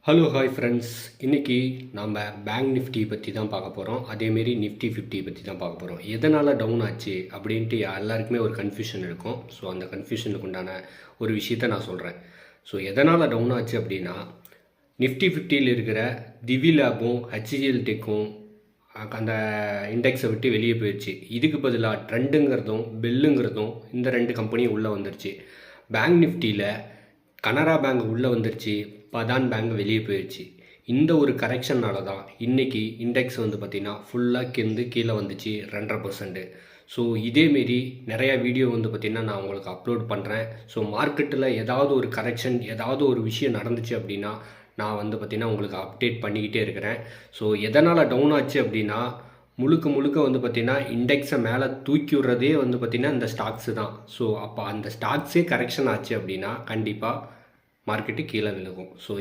Hello hi friends, இன்றைக்கி நம்ம bank Nifty பற்றி தான் பார்க்க போகிறோம். அதேமாரி நிஃப்டி 50 பற்றி தான் பார்க்க போகிறோம். எதனால் டவுன் ஆச்சு அப்படின்ட்டு எல்லாருக்குமே ஒரு கன்ஃபியூஷன் இருக்கும். ஸோ அந்த கன்ஃபியூஷனுக்கு உண்டான ஒரு விஷயத்த நான் சொல்கிறேன். ஸோ எதனால் டவுன் ஆச்சு அப்படின்னா, நிஃப்டி 50யில் இருக்கிற திவி லேபும் ஹெச்சிஎல் டெக்கும் அந்த இண்டெக்ஸை விட்டு வெளியே போயிடுச்சு. இதுக்கு பதிலாக ட்ரெண்டுங்கிறதும் பெல்லுங்கிறதும் இந்த ரெண்டு கம்பெனியும் உள்ளே வந்துருச்சு. பேங்க் நிஃப்டியில் கனரா பேங்க் உள்ளே வந்துருச்சு, பதான் பேங்க் வெளியே போயிடுச்சு. இந்த ஒரு கரெக்ஷனால தான் இன்றைக்கி இண்டெக்ஸ் வந்து பார்த்திங்கன்னா ஃபுல்லாக கீழே வந்துச்சு 2.5%. ஸோ இதேமாரி நிறையா வீடியோ வந்து பார்த்திங்கன்னா நான் உங்களுக்கு அப்லோட் பண்ணுறேன். ஸோ மார்க்கெட்டில் ஏதாவது ஒரு கரெக்ஷன், ஏதாவது ஒரு விஷயம் நடந்துச்சு அப்படின்னா நான் வந்து பார்த்திங்கன்னா உங்களுக்கு அப்டேட் பண்ணிக்கிட்டே இருக்கிறேன். ஸோ எதனால் டவுன் ஆச்சு அப்படின்னா, முழுக்க வந்து பார்த்திங்கன்னா இண்டெக்ஸை மேலே தூக்கி விடுறதே வந்து பார்த்திங்கன்னா இந்த ஸ்டாக்ஸு தான். ஸோ அப்போ அந்த ஸ்டாக்ஸே கரெக்ஷன் ஆச்சு அப்படின்னா கண்டிப்பாக மார்க்கெட்டு கீழே விழுகும். ஸோ